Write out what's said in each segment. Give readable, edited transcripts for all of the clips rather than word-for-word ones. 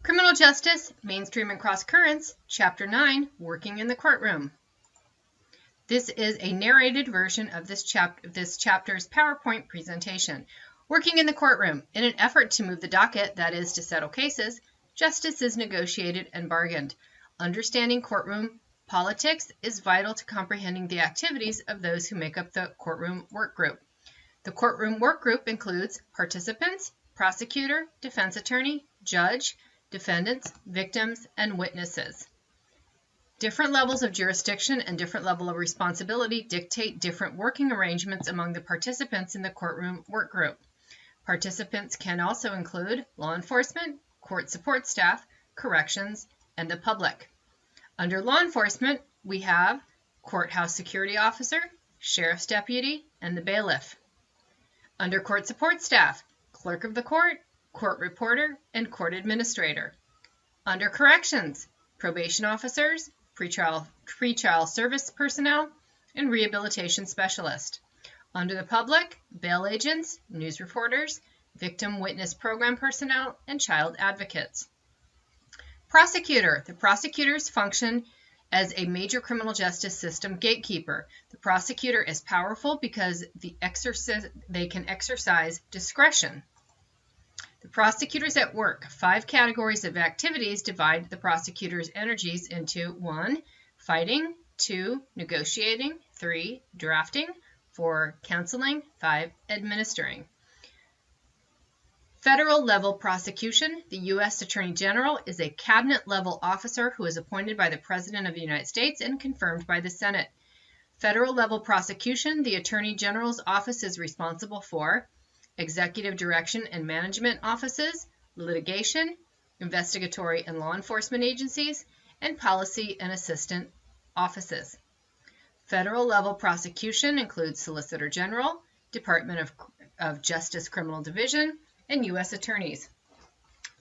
Criminal Justice, Mainstream and Cross Currents, Chapter 9, Working in the Courtroom. This is a narrated version of this chapter's PowerPoint presentation. Working in the courtroom. In an effort to move the docket, that is, to settle cases, justice is negotiated and bargained. Understanding courtroom politics is vital to comprehending the activities of those who make up the courtroom work group. The courtroom work group includes participants, prosecutor, defense attorney, judge, defendants, victims, and witnesses. Different levels of jurisdiction and different level of responsibility dictate different working arrangements among the participants in the courtroom work group. Participants can also include law enforcement, court support staff, corrections, and the public. Under law enforcement, we have courthouse security officer, sheriff's deputy, and the bailiff. Under court support staff, clerk of the court, court reporter, and court administrator. Under corrections, probation officers, pretrial service personnel, and rehabilitation specialist. Under the public, bail agents, news reporters, victim witness program personnel, and child advocates. Prosecutor. The prosecutors function as a major criminal justice system gatekeeper. The prosecutor is powerful because they can exercise discretion. The prosecutors at work. 5 categories of activities divide the prosecutor's energies into 1. Fighting, 2. Negotiating, 3. Drafting, 4. Counseling, 5. Administering. Federal level prosecution. The U.S. Attorney General is a cabinet level officer who is appointed by the President of the United States and confirmed by the Senate. Federal level prosecution. The Attorney General's office is responsible for executive direction and management offices, litigation, investigatory and law enforcement agencies, and policy and assistant offices. Federal level prosecution includes Solicitor General, Department of Justice Criminal Division, and U.S. attorneys.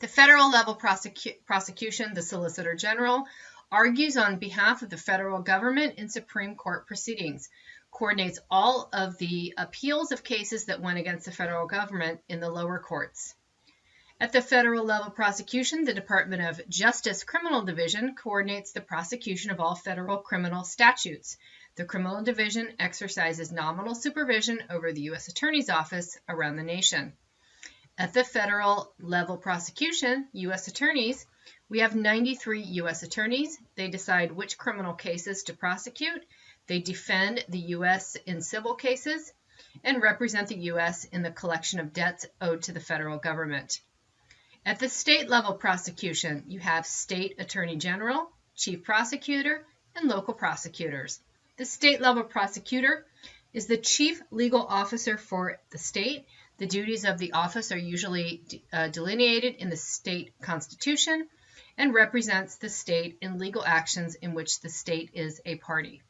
The federal level prosecution, the Solicitor General, argues on behalf of the federal government in Supreme Court proceedings, coordinates all of the appeals of cases that went against the federal government in the lower courts. At the federal level prosecution, the Department of Justice Criminal Division coordinates the prosecution of all federal criminal statutes. The Criminal Division exercises nominal supervision over the U.S. Attorney's Office around the nation. At the federal level prosecution, U.S. attorneys, we have 93 U.S. attorneys. They decide which criminal cases to prosecute. They defend the U.S. in civil cases and represent the U.S. in the collection of debts owed to the federal government. At the state level prosecution, you have state attorney general, chief prosecutor, and local prosecutors. The state level prosecutor is the chief legal officer for the state. The duties of the office are usually delineated in the state constitution and represents the state in legal actions in which the state is a party.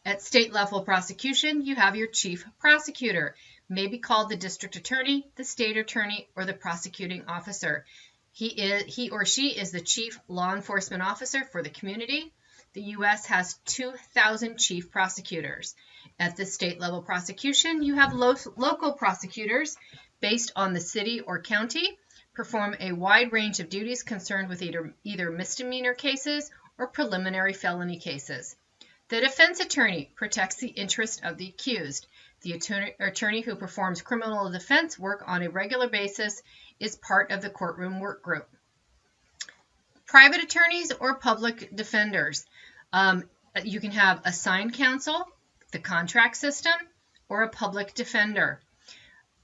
At state level prosecution, you have your chief prosecutor, may be called the district attorney, the state attorney, or the prosecuting officer. He or she is the chief law enforcement officer for the community. The U.S. has 2,000 chief prosecutors. At the state level prosecution, you have local prosecutors based on the city or county, perform a wide range of duties concerned with either misdemeanor cases or preliminary felony cases. The defense attorney protects the interest of the accused. The attorney who performs criminal defense work on a regular basis is part of the courtroom work group. Private attorneys or public defenders. You can have assigned counsel, the contract system, or a public defender.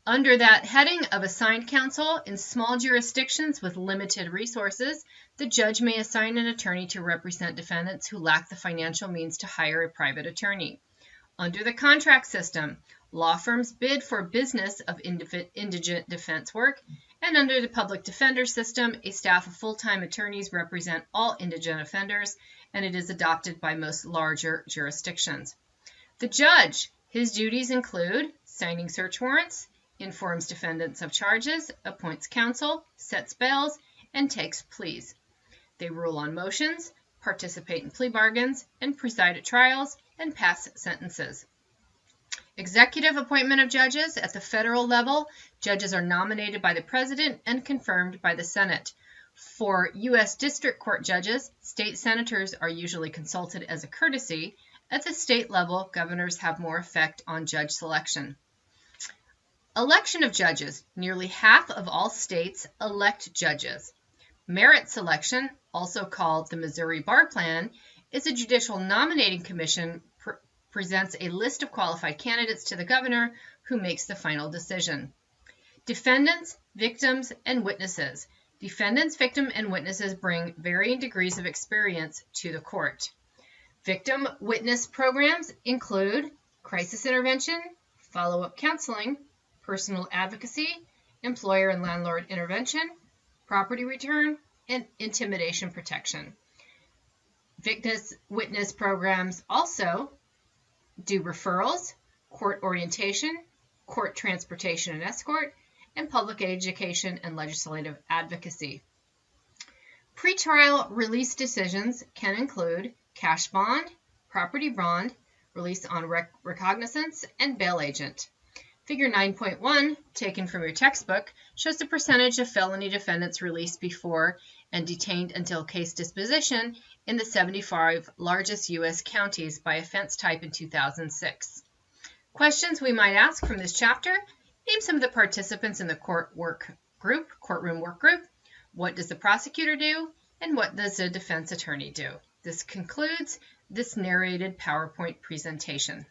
Under that heading of assigned counsel, in small jurisdictions with limited resources, the judge may assign an attorney to represent defendants who lack the financial means to hire a private attorney. Under the contract system, law firms bid for business of indigent defense work, and under the public defender system, a staff of full-time attorneys represent all indigent offenders, and it is adopted by most larger jurisdictions. The judge, his duties include signing search warrants, informs defendants of charges, appoints counsel, sets bails, and takes pleas. They rule on motions, participate in plea bargains, and preside at trials and pass sentences. Executive appointment of judges. At the federal level, judges are nominated by the President and confirmed by the Senate. For U.S. District Court judges, state senators are usually consulted as a courtesy. At the state level, governors have more effect on judge selection. Election of judges. Nearly half of all states elect judges. Merit selection, also called the Missouri Bar Plan, is a judicial nominating commission presents a list of qualified candidates to the governor who makes the final decision. Defendants, victims, and witnesses. Defendants, victims, and witnesses bring varying degrees of experience to the court. Victim witness programs include crisis intervention, follow-up counseling, personal advocacy, employer and landlord intervention, property return, and intimidation protection. Victim witness programs also do referrals, court orientation, court transportation and escort, and public education and legislative advocacy. Pretrial release decisions can include cash bond, property bond, release on recognizance, and bail agent. Figure 9.1, taken from your textbook, shows the percentage of felony defendants released before and detained until case disposition in the 75 largest U.S. counties by offense type in 2006. Questions we might ask from this chapter: name some of the participants in the courtroom work group. What does the prosecutor do? And what does the defense attorney do? This concludes this narrated PowerPoint presentation.